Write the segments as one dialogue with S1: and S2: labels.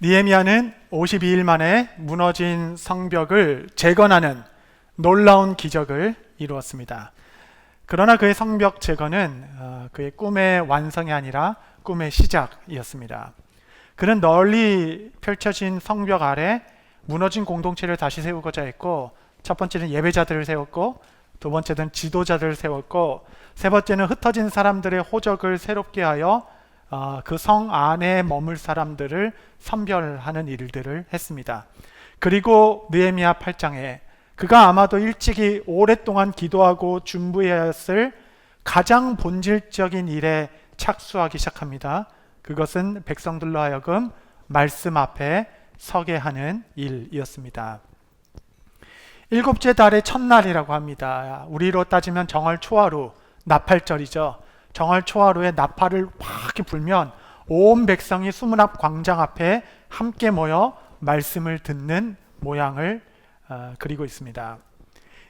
S1: 느헤미야는 52일 만에 무너진 성벽을 재건하는 놀라운 기적을 이루었습니다. 그러나 그의 성벽 재건은 그의 꿈의 완성이 아니라 꿈의 시작이었습니다. 그는 널리 펼쳐진 성벽 아래 무너진 공동체를 다시 세우고자 했고, 첫 번째는 예배자들을 세웠고, 두 번째는 지도자들을 세웠고, 세 번째는 흩어진 사람들의 호적을 새롭게 하여 그 성 안에 머물 사람들을 선별하는 일들을 했습니다. 그리고 느헤미야 8장에 그가 아마도 일찍이 오랫동안 기도하고 준비해야 했을 가장 본질적인 일에 착수하기 시작합니다. 그것은 백성들로 하여금 말씀 앞에 서게 하는 일이었습니다. 일곱째 달의 첫날이라고 합니다. 우리로 따지면 정월 초하루, 나팔절이죠. 정월 초하루에 나팔을 확 불면 온 백성이 수문 앞 광장 앞에 함께 모여 말씀을 듣는 모양을 그리고 있습니다.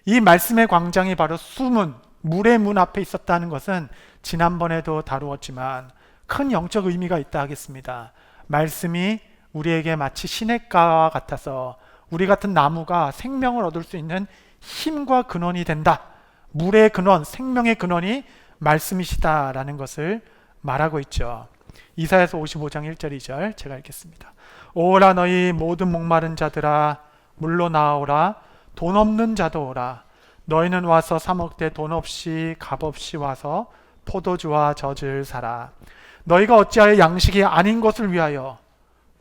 S1: 이 말씀의 광장이 바로 수문, 물의 문 앞에 있었다는 것은 지난번에도 다루었지만 큰 영적 의미가 있다 하겠습니다. 말씀이 우리에게 마치 시냇가와 같아서 우리 같은 나무가 생명을 얻을 수 있는 힘과 근원이 된다. 물의 근원, 생명의 근원이 말씀이시다라는 것을 말하고 있죠. 이사야서 55장 1절 2절 제가 읽겠습니다. 오라 너희 모든 목마른 자들아 물로 나오라. 돈 없는 자도 오라. 너희는 와서 사 먹되 돈 없이 값 없이 와서 포도주와 젖을 사라. 너희가 어찌하여 양식이 아닌 것을 위하여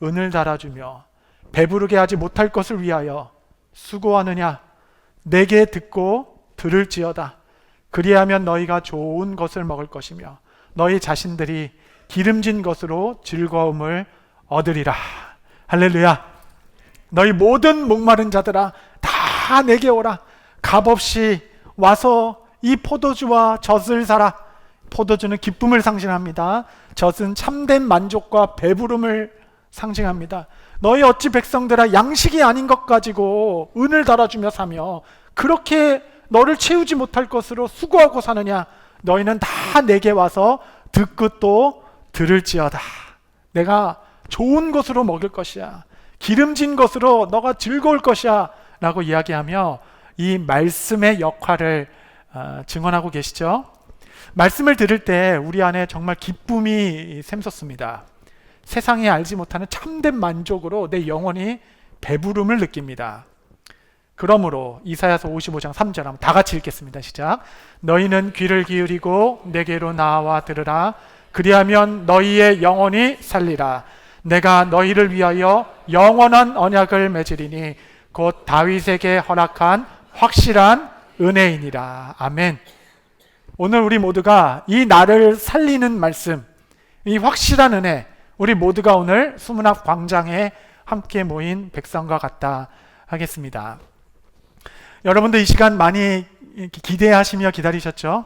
S1: 은을 달아주며 배부르게 하지 못할 것을 위하여 수고하느냐. 내게 듣고 들을지어다. 그리하면 너희가 좋은 것을 먹을 것이며 너희 자신들이 기름진 것으로 즐거움을 얻으리라. 할렐루야. 너희 모든 목마른 자들아 다 내게 오라. 값없이 와서 이 포도주와 젖을 사라. 포도주는 기쁨을 상징합니다. 젖은 참된 만족과 배부름을 상징합니다. 너희 어찌 백성들아 양식이 아닌 것 가지고 은을 달아주며 사며 그렇게 너를 채우지 못할 것으로 수고하고 사느냐. 너희는 다 내게 와서 듣고 또 들을지어다. 내가 좋은 것으로 먹을 것이야. 기름진 것으로 너가 즐거울 것이야 라고 이야기하며 이 말씀의 역할을 증언하고 계시죠. 말씀을 들을 때 우리 안에 정말 기쁨이 샘솟습니다. 세상이 알지 못하는 참된 만족으로 내 영혼이 배부름을 느낍니다. 그러므로 이사야서 55장 3절 한번 다 같이 읽겠습니다. 시작. 너희는 귀를 기울이고 내게로 나와 들으라. 그리하면 너희의 영혼이 살리라. 내가 너희를 위하여 영원한 언약을 맺으리니 곧 다윗에게 허락한 확실한 은혜이니라. 아멘. 오늘 우리 모두가 이 나를 살리는 말씀, 이 확실한 은혜, 우리 모두가 오늘 수문 앞 광장에 함께 모인 백성과 같다 하겠습니다. 여러분도 이 시간 많이 기대하시며 기다리셨죠?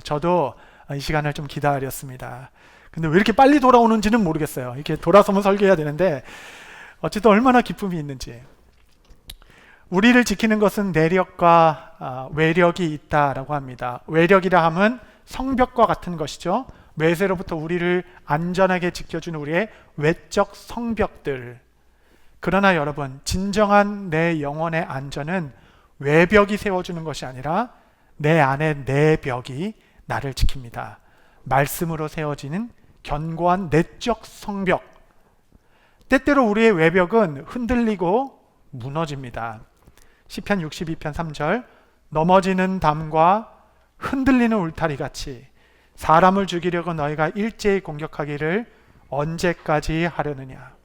S1: 저도 이 시간을 좀 기다렸습니다. 근데 왜 이렇게 빨리 돌아오는지는 모르겠어요. 이렇게 돌아서면 설교해야 되는데 어쨌든 얼마나 기쁨이 있는지. 우리를 지키는 것은 내력과 외력이 있다라고 합니다. 외력이라 함은 성벽과 같은 것이죠. 외세로부터 우리를 안전하게 지켜주는 우리의 외적 성벽들. 그러나 여러분, 진정한 내 영혼의 안전은 외벽이 세워주는 것이 아니라 내 안에 내 벽이 나를 지킵니다. 말씀으로 세워지는 견고한 내적 성벽. 때때로 우리의 외벽은 흔들리고 무너집니다. 시편 62편 3절 넘어지는 담과 흔들리는 울타리 같이 사람을 죽이려고 너희가 일제히 공격하기를 언제까지 하려느냐.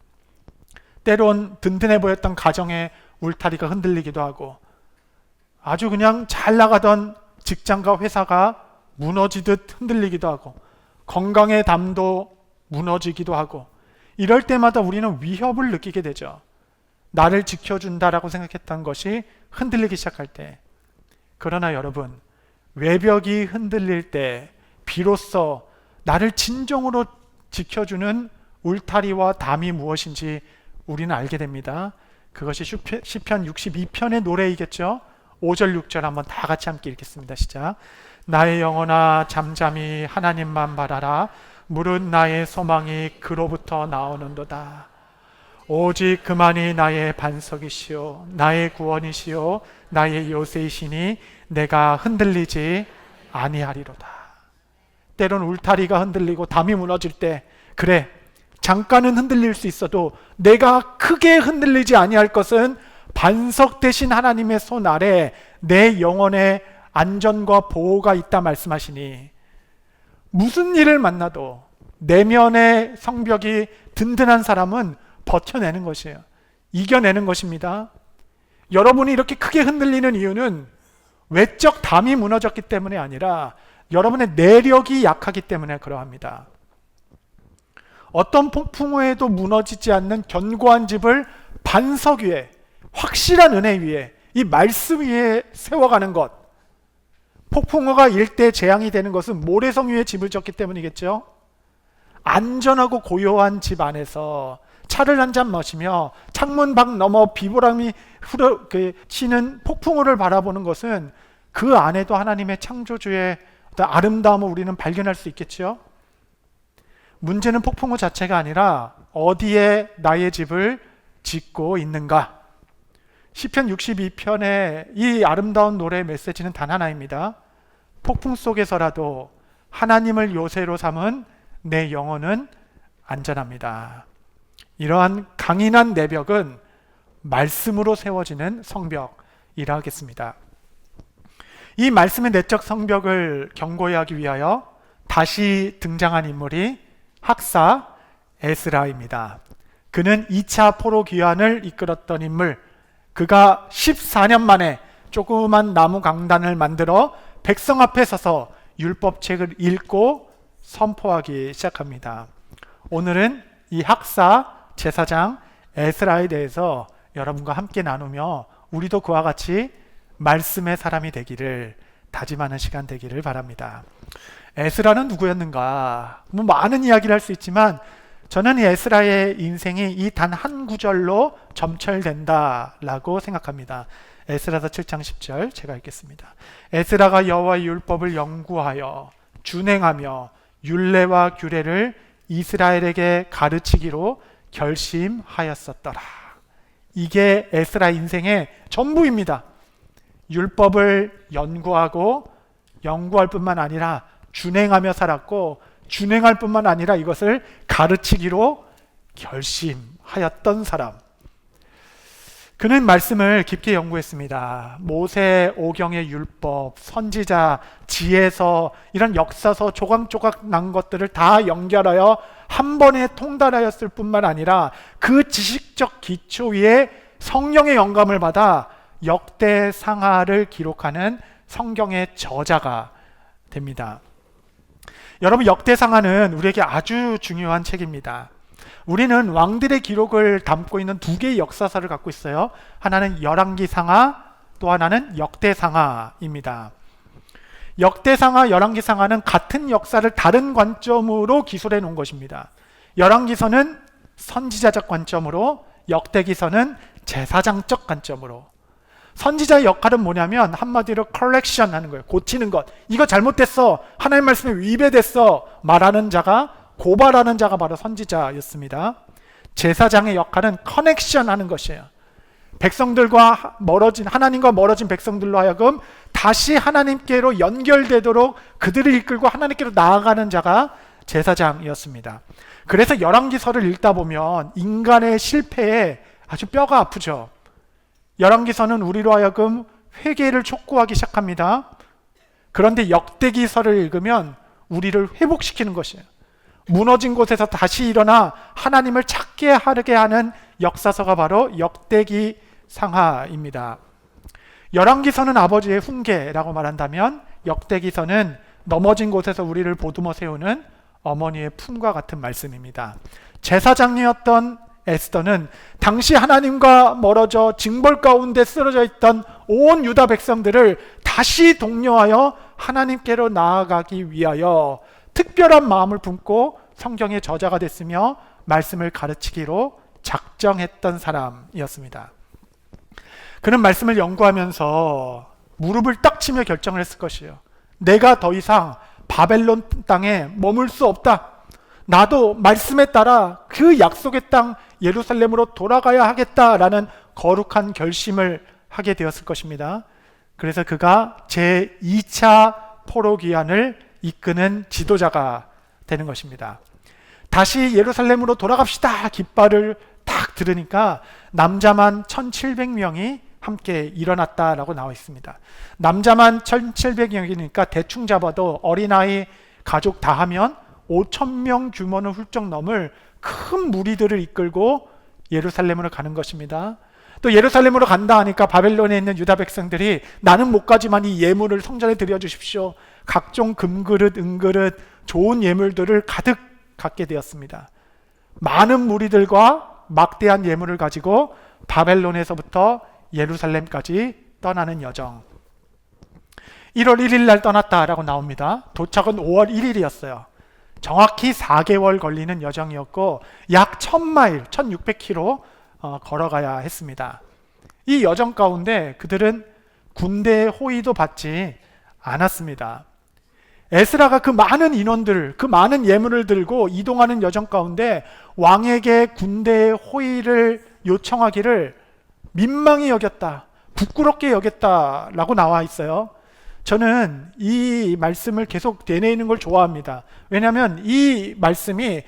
S1: 때론 든든해 보였던 가정의 울타리가 흔들리기도 하고 아주 그냥 잘 나가던 직장과 회사가 무너지듯 흔들리기도 하고 건강의 담도 무너지기도 하고 이럴 때마다 우리는 위협을 느끼게 되죠. 나를 지켜준다라고 생각했던 것이 흔들리기 시작할 때. 그러나 여러분, 외벽이 흔들릴 때 비로소 나를 진정으로 지켜주는 울타리와 담이 무엇인지 우리는 알게 됩니다. 그것이 시편 62편의 노래이겠죠. 5절 6절 한번 다 같이 함께 읽겠습니다. 시작. 나의 영혼아 잠잠히 하나님만 바라라. 무릇 나의 소망이 그로부터 나오는도다. 오직 그만이 나의 반석이시오 나의 구원이시오 나의 요새이시니 내가 흔들리지 아니하리로다. 때론 울타리가 흔들리고 담이 무너질 때 그래 잠깐은 흔들릴 수 있어도 내가 크게 흔들리지 아니할 것은 반석 되신 하나님의 손 아래 내 영혼의 안전과 보호가 있다 말씀하시니 무슨 일을 만나도 내면의 성벽이 든든한 사람은 버텨내는 것이에요. 이겨내는 것입니다. 여러분이 이렇게 크게 흔들리는 이유는 외적 담이 무너졌기 때문에 아니라 여러분의 내력이 약하기 때문에 그러합니다. 어떤 폭풍 후에도 무너지지 않는 견고한 집을 반석 위에, 확실한 은혜 위에, 이 말씀 위에 세워가는 것. 폭풍우가 일대 재앙이 되는 것은 모래성 위에 집을 졌기 때문이겠죠. 안전하고 고요한 집 안에서 차를 한 잔 마시며 창문 밖 너머 비바람이 치는 폭풍우를 바라보는 것은 그 안에도 하나님의 창조주의 어떤 아름다움을 우리는 발견할 수 있겠죠. 문제는 폭풍우 자체가 아니라 어디에 나의 집을 짓고 있는가. 시편 62편의 이 아름다운 노래의 메시지는 단 하나입니다. 폭풍 속에서라도 하나님을 요새로 삼은 내 영혼은 안전합니다. 이러한 강인한 내벽은 말씀으로 세워지는 성벽이라 하겠습니다. 이 말씀의 내적 성벽을 견고히 하기 위하여 다시 등장한 인물이 학사 에스라입니다. 그는 2차 포로 귀환을 이끌었던 인물, 그가 14년 만에 조그만 나무 강단을 만들어 백성 앞에 서서 율법책을 읽고 선포하기 시작합니다. 오늘은 이 학사 제사장 에스라에 대해서 여러분과 함께 나누며 우리도 그와 같이 말씀의 사람이 되기를 다짐하는 시간 되기를 바랍니다. 에스라는 누구였는가? 많은 이야기를 할 수 있지만 저는 이 에스라의 인생이 이 단 한 구절로 점철된다라고 생각합니다. 에스라서 7장 10절 제가 읽겠습니다. 에스라가 여호와의 율법을 연구하여 준행하며 율례와 규례를 이스라엘에게 가르치기로 결심하였었더라. 이게 에스라 인생의 전부입니다. 율법을 연구할 뿐만 아니라 준행하며 살았고, 준행할 뿐만 아니라 이것을 가르치기로 결심하였던 사람. 그는 말씀을 깊게 연구했습니다. 모세 오경의 율법, 선지자, 지혜서, 이런 역사서 조각조각 난 것들을 다 연결하여 한 번에 통달하였을 뿐만 아니라 그 지식적 기초 위에 성령의 영감을 받아 역대상하를 기록하는 성경의 저자가 됩니다. 여러분, 역대상하는 우리에게 아주 중요한 책입니다. 우리는 왕들의 기록을 담고 있는 두 개의 역사서를 갖고 있어요. 하나는 열왕기상하, 또 하나는 역대상하입니다. 역대상하, 열왕기상하는 같은 역사를 다른 관점으로 기술해 놓은 것입니다. 열왕기서는 선지자적 관점으로, 역대기서는 제사장적 관점으로. 선지자의 역할은 뭐냐면 한마디로 correction 하는 거예요. 고치는 것. 이거 잘못됐어. 하나님 말씀에 위배됐어. 말하는 자가, 고발하는 자가 바로 선지자였습니다. 제사장의 역할은 커넥션 하는 것이에요. 백성들과 멀어진, 하나님과 멀어진 백성들로 하여금 다시 하나님께로 연결되도록 그들을 이끌고 하나님께로 나아가는 자가 제사장이었습니다. 그래서 열왕기서를 읽다 보면 인간의 실패에 아주 뼈가 아프죠. 열왕기서는 우리로 하여금 회개를 촉구하기 시작합니다. 그런데 역대기서를 읽으면 우리를 회복시키는 것이에요. 무너진 곳에서 다시 일어나 하나님을 찾게 하게 하는 역사서가 바로 역대기상하입니다. 열왕기서는 아버지의 훈계라고 말한다면, 역대기서는 넘어진 곳에서 우리를 보듬어 세우는 어머니의 품과 같은 말씀입니다. 제사장이었던 에스더는 당시 하나님과 멀어져 징벌 가운데 쓰러져 있던 온 유다 백성들을 다시 독려하여 하나님께로 나아가기 위하여 특별한 마음을 품고 성경의 저자가 됐으며 말씀을 가르치기로 작정했던 사람이었습니다. 그는 말씀을 연구하면서 무릎을 딱 치며 결정을 했을 것이에요. 내가 더 이상 바벨론 땅에 머물 수 없다. 나도 말씀에 따라 그 약속의 땅 예루살렘으로 돌아가야 하겠다라는 거룩한 결심을 하게 되었을 것입니다. 그래서 그가 제2차 포로기한을 이끄는 지도자가 되는 것입니다. 다시 예루살렘으로 돌아갑시다 깃발을 딱 들으니까 남자만 1700명이 함께 일어났다라고 나와 있습니다. 남자만 1700명이니까 대충 잡아도 어린아이 가족 다 하면 5000명 규모는 훌쩍 넘을 큰 무리들을 이끌고 예루살렘으로 가는 것입니다. 또 예루살렘으로 간다 하니까 바벨론에 있는 유다 백성들이 나는 못 가지만 이 예물을 성전에 드려주십시오. 각종 금그릇, 은그릇, 좋은 예물들을 가득 갖게 되었습니다. 많은 무리들과 막대한 예물을 가지고 바벨론에서부터 예루살렘까지 떠나는 여정. 1월 1일 날 떠났다라고 나옵니다. 도착은 5월 1일이었어요. 정확히 4개월 걸리는 여정이었고 약 1000마일, 1600km 걸어가야 했습니다. 이 여정 가운데 그들은 군대의 호의도 받지 않았습니다. 에스라가 그 많은 인원들, 그 많은 예물을 들고 이동하는 여정 가운데 왕에게 군대의 호의를 요청하기를 민망히 여겼다, 부끄럽게 여겼다라고 나와 있어요. 저는 이 말씀을 계속 되뇌이는 걸 좋아합니다. 왜냐하면 이 말씀이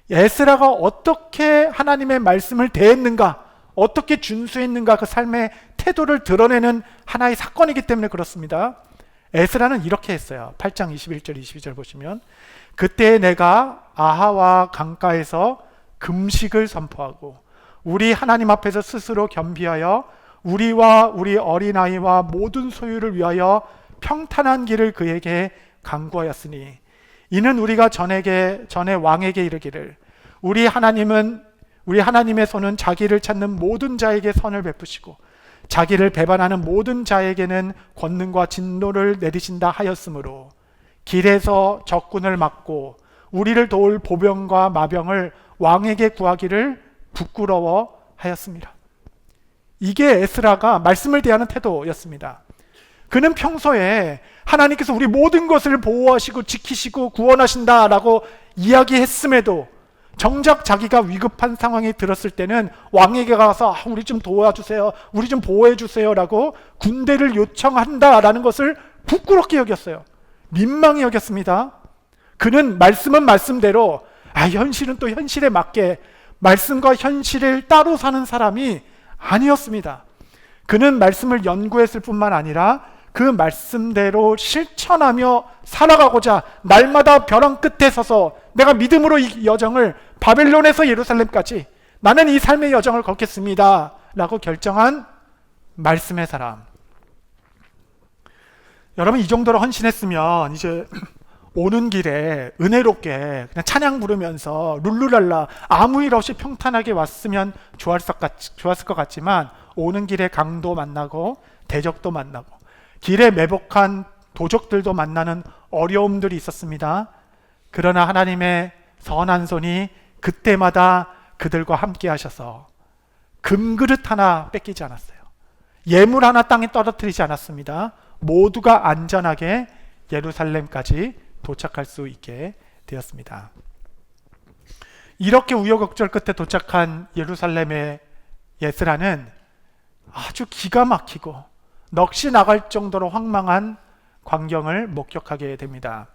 S1: 에스라가 어떻게 하나님의 말씀을 대했는가, 어떻게 준수했는가, 그 삶의 태도를 드러내는 하나의 사건이기 때문에 그렇습니다. 에스라는 이렇게 했어요. 8장 21절 22절 보시면, 그때 내가 아하와 강가에서 금식을 선포하고 우리 하나님 앞에서 스스로 겸비하여 우리와 우리 어린아이와 모든 소유를 위하여 평탄한 길을 그에게 강구하였으니 이는 우리가 전에 왕에게 이르기를 우리 하나님의 손은 자기를 찾는 모든 자에게 선을 베푸시고 자기를 배반하는 모든 자에게는 권능과 진노를 내리신다 하였으므로 길에서 적군을 막고 우리를 도울 보병과 마병을 왕에게 구하기를 부끄러워 하였습니다. 이게 에스라가 말씀을 대하는 태도였습니다. 그는 평소에 하나님께서 우리 모든 것을 보호하시고 지키시고 구원하신다라고 이야기했음에도 정작 자기가 위급한 상황에 들었을 때는 왕에게 가서 우리 좀 도와주세요, 우리 좀 보호해주세요 라고 군대를 요청한다라는 것을 부끄럽게 여겼어요. 민망히 여겼습니다. 그는 말씀은 말씀대로, 현실은 또 현실에 맞게 말씀과 현실을 따로 사는 사람이 아니었습니다. 그는 말씀을 연구했을 뿐만 아니라 그 말씀대로 실천하며 살아가고자 날마다 벼랑 끝에 서서 내가 믿음으로 이 여정을 바벨론에서 예루살렘까지 나는 이 삶의 여정을 걷겠습니다 라고 결정한 말씀의 사람. 여러분, 이 정도로 헌신했으면 이제 오는 길에 은혜롭게 그냥 찬양 부르면서 룰루랄라 아무 일 없이 평탄하게 왔으면 좋았을 것 같지만 오는 길에 강도 만나고 대적도 만나고 길에 매복한 도적들도 만나는 어려움들이 있었습니다. 그러나 하나님의 선한 손이 그때마다 그들과 함께 하셔서 금그릇 하나 뺏기지 않았어요. 예물 하나 땅에 떨어뜨리지 않았습니다. 모두가 안전하게 예루살렘까지 도착할 수 있게 되었습니다. 이렇게 우여곡절 끝에 도착한 예루살렘의 에스라는 아주 기가 막히고 넋이 나갈 정도로 황망한 광경을 목격하게 됩니다.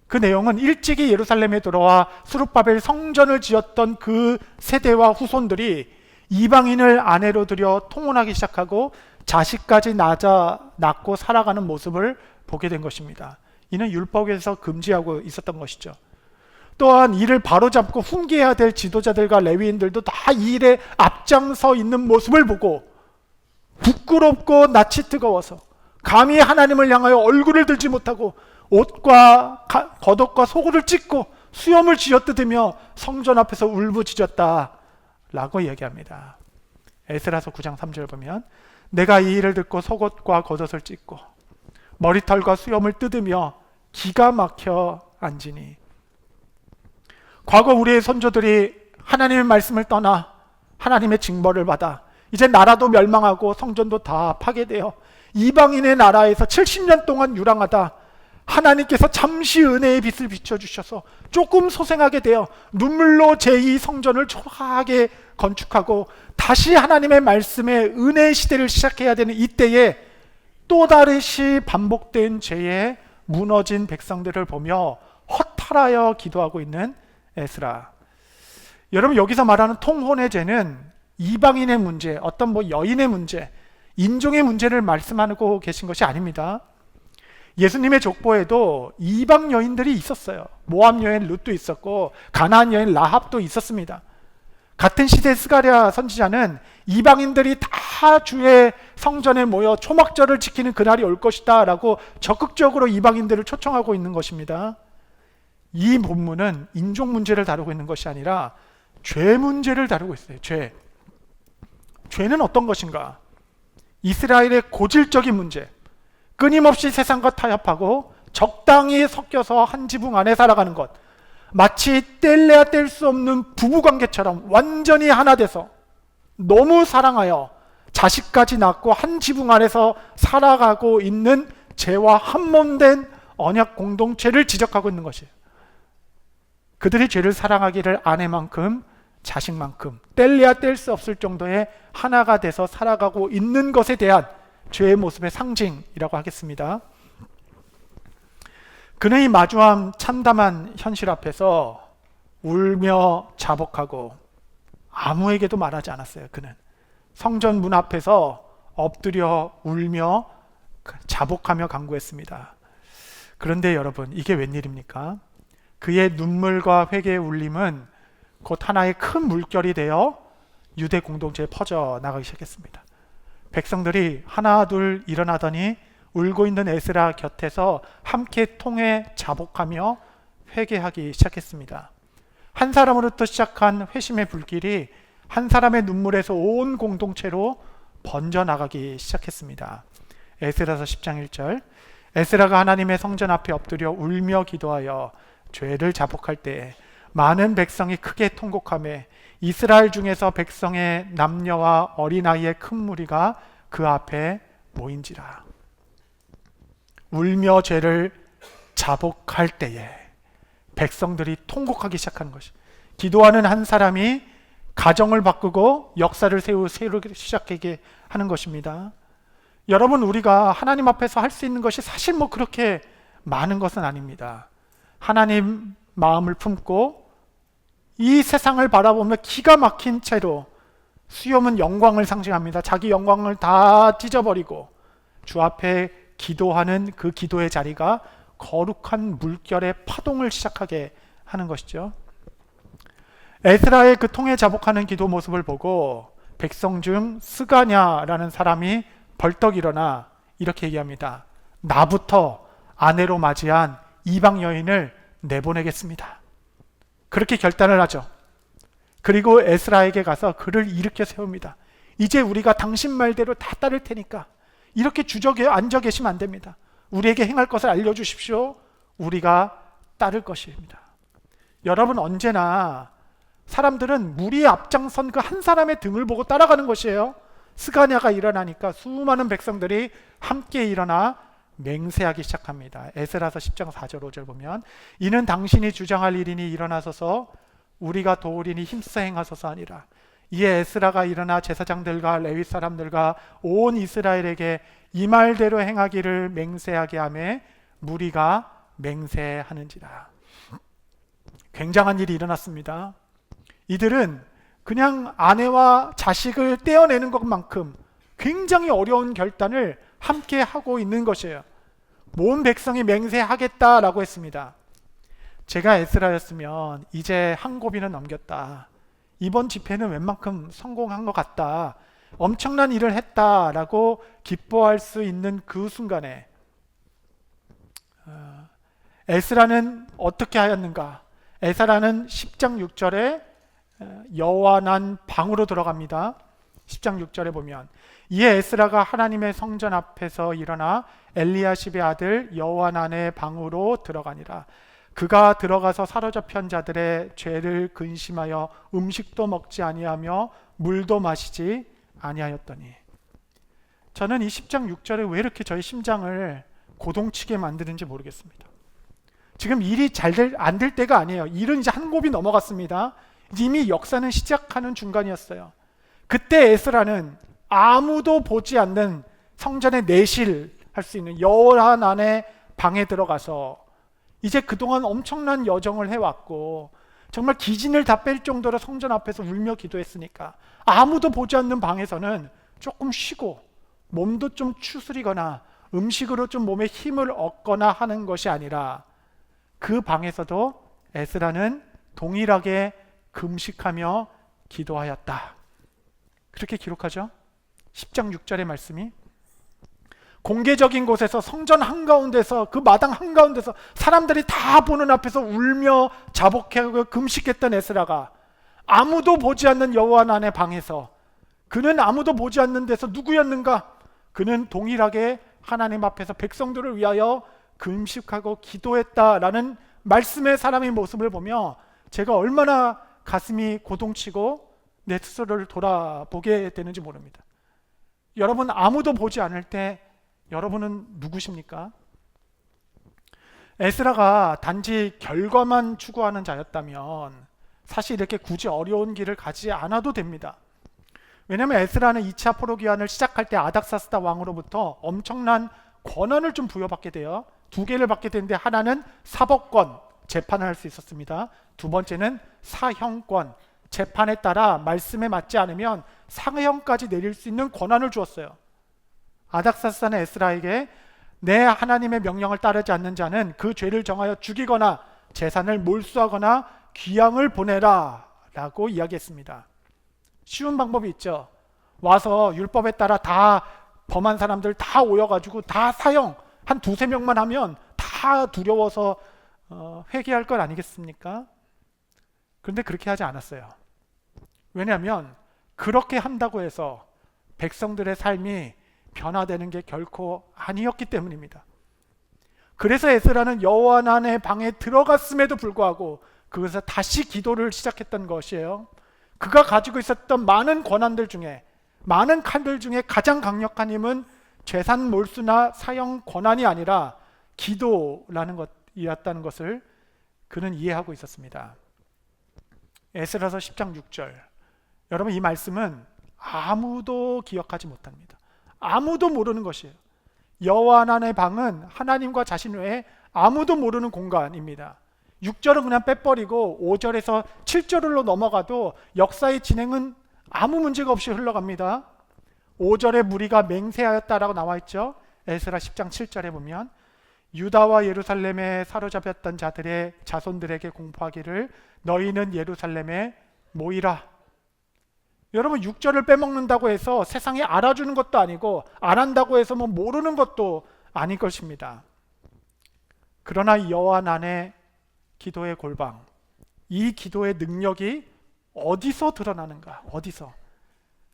S1: 그 내용은 일찍이 예루살렘에 들어와 스룹바벨 성전을 지었던 그 세대와 후손들이 이방인을 아내로 들여 통혼하기 시작하고 자식까지 낳고 살아가는 모습을 보게 된 것입니다. 이는 율법에서 금지하고 있었던 것이죠. 또한 이를 바로잡고 훈계해야 될 지도자들과 레위인들도 다 이 일에 앞장서 있는 모습을 보고 부끄럽고 낯이 뜨거워서 감히 하나님을 향하여 얼굴을 들지 못하고 옷과 겉옷과 속옷을 찢고 수염을 쥐어뜯으며 성전 앞에서 울부짖었다 라고 얘기합니다. 에스라서 9장 3절 보면 내가 이 일을 듣고 속옷과 겉옷을 찢고 머리털과 수염을 뜯으며 기가 막혀 앉으니, 과거 우리의 선조들이 하나님의 말씀을 떠나 하나님의 징벌을 받아 이제 나라도 멸망하고 성전도 다 파괴되어 이방인의 나라에서 70년 동안 유랑하다 하나님께서 잠시 은혜의 빛을 비춰주셔서 조금 소생하게 되어 눈물로 제2 성전을 초라하게 건축하고 다시 하나님의 말씀의 은혜의 시대를 시작해야 되는 이때에 또다시 반복된 죄에 무너진 백성들을 보며 허탈하여 기도하고 있는 에스라. 여러분, 여기서 말하는 통혼의 죄는 이방인의 문제, 어떤 여인의 문제, 인종의 문제를 말씀하고 계신 것이 아닙니다. 예수님의 족보에도 이방 여인들이 있었어요. 모압 여인 룻도 있었고 가나안 여인 라합도 있었습니다. 같은 시대 스가랴 선지자는 이방인들이 다 주의 성전에 모여 초막절을 지키는 그날이 올 것이다 라고 적극적으로 이방인들을 초청하고 있는 것입니다. 이 본문은 인종 문제를 다루고 있는 것이 아니라 죄 문제를 다루고 있어요. 죄는 어떤 것인가? 이스라엘의 고질적인 문제, 끊임없이 세상과 타협하고 적당히 섞여서 한 지붕 안에 살아가는 것, 마치 뗄래야 뗄 수 없는 부부관계처럼 완전히 하나 돼서 너무 사랑하여 자식까지 낳고 한 지붕 안에서 살아가고 있는 죄와 한몸된 언약 공동체를 지적하고 있는 것이에요. 그들이 죄를 사랑하기를 아내만큼 자식만큼 뗄래야 뗄 수 없을 정도의 하나가 돼서 살아가고 있는 것에 대한 죄의 모습의 상징이라고 하겠습니다. 그는 이 마주한 참담한 현실 앞에서 울며 자복하고 아무에게도 말하지 않았어요. 그는 성전 문 앞에서 엎드려 울며 자복하며 간구했습니다. 그런데 여러분, 이게 웬일입니까? 그의 눈물과 회개의 울림은 곧 하나의 큰 물결이 되어 유대 공동체에 퍼져나가기 시작했습니다. 백성들이 하나 둘 일어나더니 울고 있는 에스라 곁에서 함께 통해 자복하며 회개하기 시작했습니다. 한 사람으로부터 시작한 회심의 불길이 한 사람의 눈물에서 온 공동체로 번져나가기 시작했습니다. 에스라서 10장 1절, 에스라가 하나님의 성전 앞에 엎드려 울며 기도하여 죄를 자복할 때에 많은 백성이 크게 통곡하며 이스라엘 중에서 백성의 남녀와 어린아이의 큰 무리가 그 앞에 모인지라. 울며 죄를 자복할 때에 백성들이 통곡하기 시작하는 것이, 기도하는 한 사람이 가정을 바꾸고 역사를 새롭게 시작하게 하는 것입니다. 여러분, 우리가 하나님 앞에서 할 수 있는 것이 사실 그렇게 많은 것은 아닙니다. 하나님 마음을 품고 이 세상을 바라보며 기가 막힌 채로, 수염은 영광을 상징합니다. 자기 영광을 다 찢어버리고 주 앞에 기도하는 그 기도의 자리가 거룩한 물결의 파동을 시작하게 하는 것이죠. 에스라의 그 통해 자복하는 기도 모습을 보고 백성 중 스가냐라는 사람이 벌떡 일어나 이렇게 얘기합니다. 나부터 아내로 맞이한 이방 여인을 내보내겠습니다. 그렇게 결단을 하죠. 그리고 에스라에게 가서 그를 일으켜 세웁니다. 이제 우리가 당신 말대로 다 따를 테니까 이렇게 주저에 앉아 계시면 안 됩니다. 우리에게 행할 것을 알려주십시오. 우리가 따를 것입니다. 여러분, 언제나 사람들은 무리에 앞장선 그 한 사람의 등을 보고 따라가는 것이에요. 스가냐가 일어나니까 수많은 백성들이 함께 일어나 맹세하기 시작합니다. 에스라서 10장 4절 5절 보면, 이는 당신이 주장할 일이니 일어나소서, 우리가 도우리니 힘써 행하소서 하니라. 이에 에스라가 일어나 제사장들과 레위 사람들과 온 이스라엘에게 이 말대로 행하기를 맹세하게 하며 무리가 맹세하는지라. 굉장한 일이 일어났습니다. 이들은 그냥 아내와 자식을 떼어내는 것만큼 굉장히 어려운 결단을 함께 하고 있는 것이에요. 모든 백성이 맹세하겠다라고 했습니다. 제가 에스라였으면 이제 한 고비는 넘겼다. 이번 집회는 웬만큼 성공한 것 같다. 엄청난 일을 했다라고 기뻐할 수 있는 그 순간에 에스라는 어떻게 하였는가? 에스라는 10장 6절에 여호와난 방으로 들어갑니다. 10장 6절에 보면, 이에 에스라가 하나님의 성전 앞에서 일어나 엘리야십의 아들 여호와난의 방으로 들어가니라. 그가 들어가서 사로잡힌 자들의 죄를 근심하여 음식도 먹지 아니하며 물도 마시지 아니하였더니. 저는 이 10장 6절에 왜 이렇게 저의 심장을 고동치게 만드는지 모르겠습니다. 지금 일이 안 될 때가 아니에요. 일은 이제 한 곱이 넘어갔습니다. 이미 역사는 시작하는 중간이었어요. 그때 에스라는 아무도 보지 않는 성전에 내실할 수 있는 여호와난의 방에 들어가서 이제 그동안 엄청난 여정을 해왔고 정말 기진을 다 뺄 정도로 성전 앞에서 울며 기도했으니까 아무도 보지 않는 방에서는 조금 쉬고 몸도 좀 추스리거나 음식으로 좀 몸에 힘을 얻거나 하는 것이 아니라 그 방에서도 에스라는 동일하게 금식하며 기도하였다. 그렇게 기록하죠. 10장 6절의 말씀이 공개적인 곳에서 성전 한가운데서 그 마당 한가운데서 사람들이 다 보는 앞에서 울며 자복하고 금식했던 에스라가 아무도 보지 않는 여호와난의 방에서 그는 아무도 보지 않는 데서 누구였는가? 그는 동일하게 하나님 앞에서 백성들을 위하여 금식하고 기도했다라는 말씀의 사람의 모습을 보며 제가 얼마나 가슴이 고동치고 내 스스로를 돌아보게 되는지 모릅니다. 여러분 아무도 보지 않을 때 여러분은 누구십니까? 에스라가 단지 결과만 추구하는 자였다면 사실 이렇게 굳이 어려운 길을 가지 않아도 됩니다. 왜냐하면 에스라는 2차 포로기환을 시작할 때 아닥사스다 왕으로부터 엄청난 권한을 좀 부여받게 돼요. 두 개를 받게 되는데 하나는 사법권, 재판을 할 수 있었습니다. 두 번째는 사형권, 재판에 따라 말씀에 맞지 않으면 사형까지 내릴 수 있는 권한을 주었어요. 아닥사스다는 에스라에게 내 하나님의 명령을 따르지 않는 자는 그 죄를 정하여 죽이거나 재산을 몰수하거나 귀양을 보내라 라고 이야기했습니다. 쉬운 방법이 있죠. 와서 율법에 따라 다 범한 사람들 다 오여가지고 다 사형 한 두세 명만 하면 다 두려워서 회개할 것 아니겠습니까? 그런데 그렇게 하지 않았어요. 왜냐하면 그렇게 한다고 해서 백성들의 삶이 변화되는 게 결코 아니었기 때문입니다. 그래서 에스라는 여호와난의 방에 들어갔음에도 불구하고 그것에서 다시 기도를 시작했던 것이에요. 그가 가지고 있었던 많은 권한들 중에 많은 칼들 중에 가장 강력한 힘은 재산 몰수나 사형 권한이 아니라 기도라는 것이었다는 것을 그는 이해하고 있었습니다. 에스라서 10장 6절 여러분 이 말씀은 아무도 기억하지 못합니다. 아무도 모르는 것이에요. 여호와난의 방은 하나님과 자신 외에 아무도 모르는 공간입니다. 6절은 그냥 빼버리고 5절에서 7절로 넘어가도 역사의 진행은 아무 문제가 없이 흘러갑니다. 5절에 무리가 맹세하였다라고 나와 있죠. 에스라 10장 7절에 보면 유다와 예루살렘에 사로잡혔던 자들의 자손들에게 공포하기를 너희는 예루살렘에 모이라. 여러분 6절을 빼먹는다고 해서 세상이 알아주는 것도 아니고 안 한다고 해서 뭐 모르는 것도 아닐 것입니다. 그러나 여호와난의 기도의 골방, 이 기도의 능력이 어디서 드러나는가? 어디서?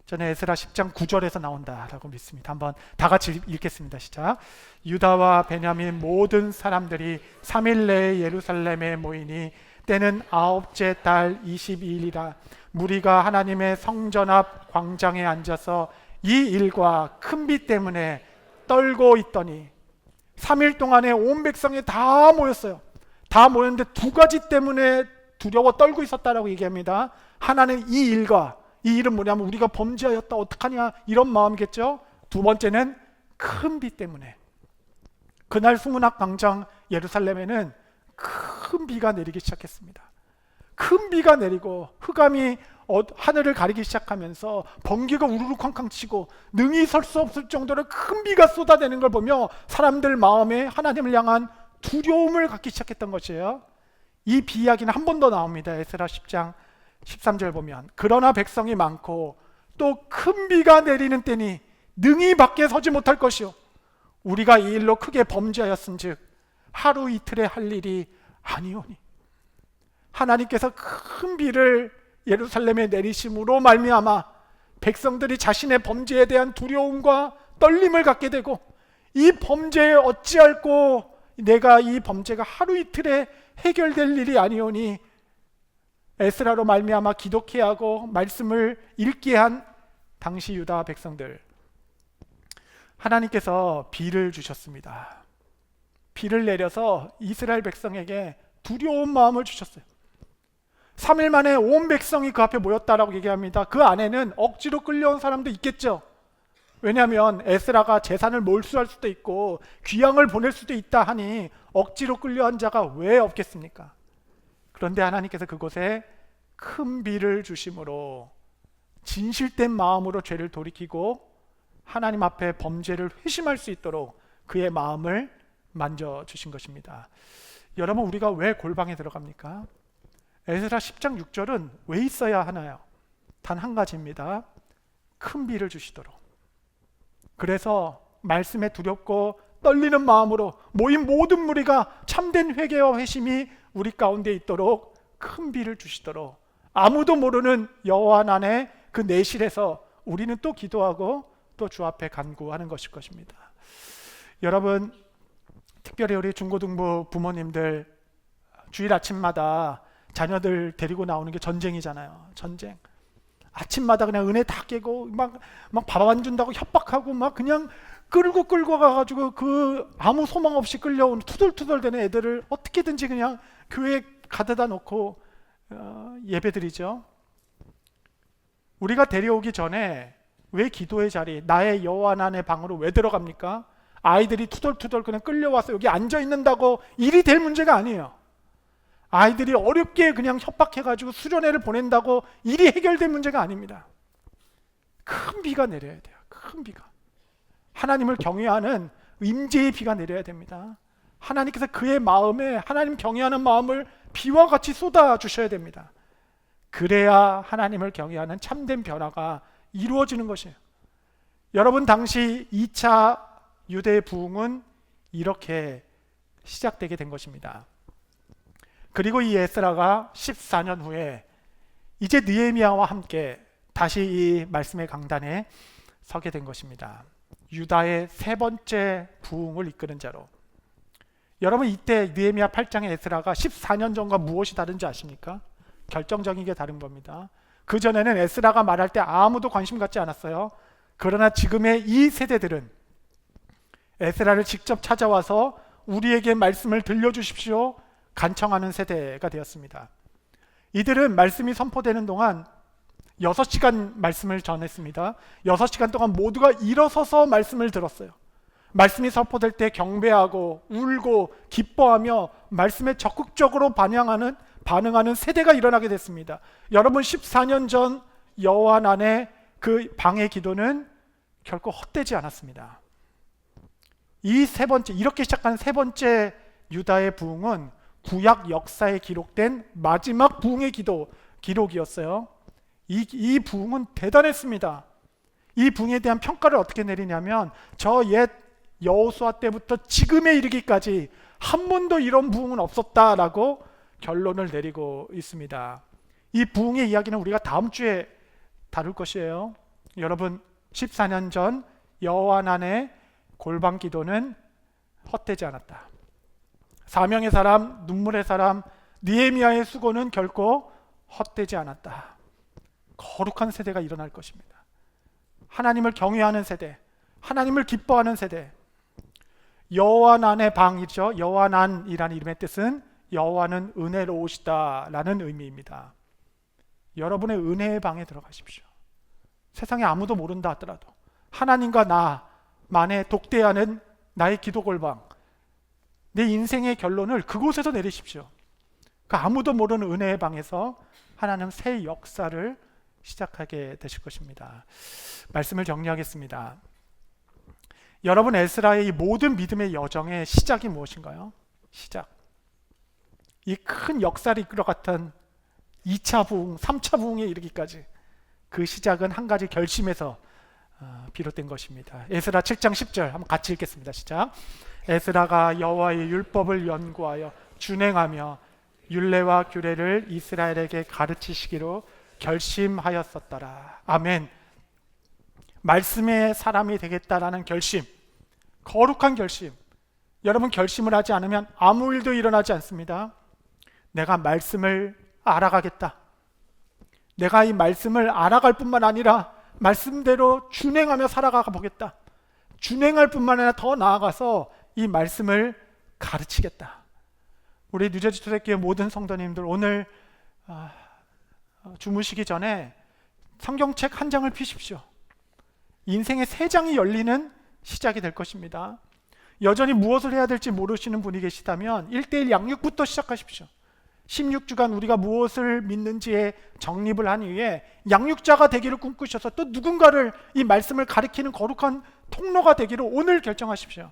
S1: 저는 에스라 10장 9절에서 나온다라고 믿습니다. 한번 다 같이 읽겠습니다. 시작. 유다와 베냐민 모든 사람들이 3일 내에 예루살렘에 모이니 때는 9째 달 22일이라 무리가 하나님의 성전 앞 광장에 앉아서 이 일과 큰 비 때문에 떨고 있더니 3일 동안에 온 백성이 다 모였어요. 다 모였는데 두 가지 때문에 두려워 떨고 있었다라고 얘기합니다. 하나는 이 일과 이 일은 뭐냐면 우리가 범죄하였다 어떡하냐 이런 마음이겠죠. 두 번째는 큰 비 때문에 그날 수문학 광장 예루살렘에는 큰 비가 내리기 시작했습니다. 큰 비가 내리고 흑암이 하늘을 가리기 시작하면서 번개가 우르르 쾅쾅 치고 능히 설 수 없을 정도로 큰 비가 쏟아내는 걸 보며 사람들 마음에 하나님을 향한 두려움을 갖기 시작했던 것이에요. 이 비 이야기는 한 번 더 나옵니다. 에스라 10장 13절 보면 그러나 백성이 많고 또 큰 비가 내리는 때니 능히 밖에 서지 못할 것이요 우리가 이 일로 크게 범죄하였은즉 하루 이틀에 할 일이 아니오니. 하나님께서 큰 비를 예루살렘에 내리심으로 말미암아 백성들이 자신의 범죄에 대한 두려움과 떨림을 갖게 되고 이 범죄에 어찌할꼬 내가 이 범죄가 하루 이틀에 해결될 일이 아니오니 에스라로 말미암아 기독케 하고 말씀을 읽게 한 당시 유다 백성들, 하나님께서 비를 주셨습니다. 비를 내려서 이스라엘 백성에게 두려운 마음을 주셨어요. 3일 만에 온 백성이 그 앞에 모였다라고 얘기합니다. 그 안에는 억지로 끌려온 사람도 있겠죠. 왜냐하면 에스라가 재산을 몰수할 수도 있고 귀양을 보낼 수도 있다 하니 억지로 끌려온 자가 왜 없겠습니까? 그런데 하나님께서 그곳에 큰 비를 주심으로 진실된 마음으로 죄를 돌이키고 하나님 앞에 범죄를 회심할 수 있도록 그의 마음을 만져주신 것입니다. 여러분, 우리가 왜 골방에 들어갑니까? 에스라 10장 6절은 왜 있어야 하나요? 단 한 가지입니다. 큰 비를 주시도록. 그래서 말씀에 두렵고 떨리는 마음으로 모인 모든 무리가 참된 회개와 회심이 우리 가운데 있도록 큰 비를 주시도록 아무도 모르는 여호와 안에 그 내실에서 우리는 또 기도하고 또 주 앞에 간구하는 것일 것입니다. 여러분, 특별히 우리 중고등부 부모님들 주일 아침마다 자녀들 데리고 나오는 게 전쟁이잖아요. 전쟁. 아침마다 그냥 은혜 다 깨고 막 밥 안 준다고 협박하고 막 그냥 끌고 가가지고 그 아무 소망 없이 끌려온 투덜투덜대는 애들을 어떻게든지 그냥 교회에 가져다 놓고 예배드리죠. 우리가 데려오기 전에 왜 기도의 자리, 나의 여호와 안의 방으로 왜 들어갑니까? 아이들이 투덜투덜 그냥 끌려와서 여기 앉아 있는다고 일이 될 문제가 아니에요. 아이들이 어렵게 그냥 협박해가지고 수련회를 보낸다고 일이 해결된 문제가 아닙니다. 큰 비가 내려야 돼요. 큰 비가. 하나님을 경외하는 임재의 비가 내려야 됩니다. 하나님께서 그의 마음에 하나님 경외하는 마음을 비와 같이 쏟아 주셔야 됩니다. 그래야 하나님을 경외하는 참된 변화가 이루어지는 것이에요. 여러분, 당시 2차 유대 부흥은 이렇게 시작되게 된 것입니다. 그리고 이 에스라가 14년 후에 이제 느헤미야와 함께 다시 이 말씀의 강단에 서게 된 것입니다. 유다의 세 번째 부흥을 이끄는 자로. 여러분, 이때 느헤미야 8장의 에스라가 14년 전과 무엇이 다른지 아십니까? 결정적인 게 다른 겁니다. 그전에는 에스라가 말할 때 아무도 관심 갖지 않았어요. 그러나 지금의 이 세대들은 에스라를 직접 찾아와서 우리에게 말씀을 들려주십시오 간청하는 세대가 되었습니다. 이들은 말씀이 선포되는 동안 6시간 말씀을 전했습니다. 6시간 동안 모두가 일어서서 말씀을 들었어요. 말씀이 선포될 때 경배하고 울고 기뻐하며 말씀에 적극적으로 반응하는 세대가 일어나게 됐습니다. 여러분, 14년 전 여호와 안에 그 방의 기도는 결코 헛되지 않았습니다. 이 세 번째, 이렇게 시작한 세 번째 유다의 부흥은 구약 역사에 기록된 마지막 부흥의 기록이었어요. 이 부흥은 대단했습니다. 이 부흥에 대한 평가를 어떻게 내리냐면 저 옛 여호수아 때부터 지금에 이르기까지 한 번도 이런 부흥은 없었다라고 결론을 내리고 있습니다. 이 부흥의 이야기는 우리가 다음 주에 다룰 것이에요. 여러분, 14년 전 여호와 안에 골방 기도는 헛되지 않았다. 사명의 사람, 눈물의 사람, 느헤미야의 수고는 결코 헛되지 않았다. 거룩한 세대가 일어날 것입니다. 하나님을 경외하는 세대, 하나님을 기뻐하는 세대. 여호와난의 방이죠. 여호와난이라는 이름의 뜻은 여호와는 은혜로우시다 라는 의미입니다. 여러분의 은혜의 방에 들어가십시오. 세상에 아무도 모른다 하더라도 하나님과 나만의 독대하는 나의 기도 골방, 내 인생의 결론을 그곳에서 내리십시오. 그 아무도 모르는 은혜의 방에서 하나님 새 역사를 시작하게 되실 것입니다. 말씀을 정리하겠습니다. 여러분, 에스라의 이 모든 믿음의 여정의 시작이 무엇인가요? 시작. 이 큰 역사를 이끌어갔던 2차 부흥, 3차 부흥에 이르기까지 그 시작은 한 가지 결심에서 비롯된 것입니다. 에스라 7장 10절 한번 같이 읽겠습니다. 시작. 에스라가 여호와의 율법을 연구하여 준행하며 율례와 규례를 이스라엘에게 가르치시기로 결심하였었더라. 아멘. 말씀의 사람이 되겠다라는 결심, 거룩한 결심. 여러분, 결심을 하지 않으면 아무 일도 일어나지 않습니다. 내가 말씀을 알아가겠다. 내가 이 말씀을 알아갈 뿐만 아니라 말씀대로 준행하며 살아가 보겠다. 준행할 뿐만 아니라 더 나아가서 이 말씀을 가르치겠다. 우리 뉴저지 초대교회 모든 성도님들 오늘 주무시기 전에 성경책 한 장을 펴십시오. 인생의 새 장이 열리는 시작이 될 것입니다. 여전히 무엇을 해야 될지 모르시는 분이 계시다면 1:1 양육부터 시작하십시오. 16주간 우리가 무엇을 믿는지에 정립을 한 이후에 양육자가 되기를 꿈꾸셔서 또 누군가를 이 말씀을 가리키는 거룩한 통로가 되기를 오늘 결정하십시오.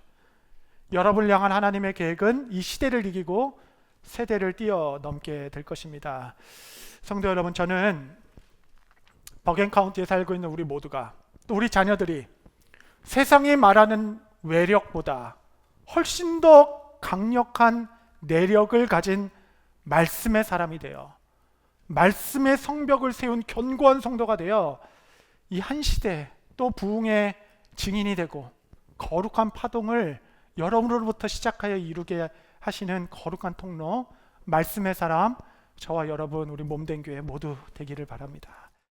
S1: 여러분을 향한 하나님의 계획은 이 시대를 이기고 세대를 뛰어넘게 될 것입니다. 성도 여러분, 저는 버겐 카운티에 살고 있는 우리 모두가, 또 우리 자녀들이 세상이 말하는 외력보다 훨씬 더 강력한 내력을 가진 말씀의 사람이 되어 말씀의 성벽을 세운 견고한 성도가 되어 이 한 시대 또 부흥의 증인이 되고 거룩한 파동을 여러분으로부터 시작하여 이루게 하시는 거룩한 통로, 말씀의 사람, 저와 여러분 우리 몸된 교회 모두 되기를 바랍니다.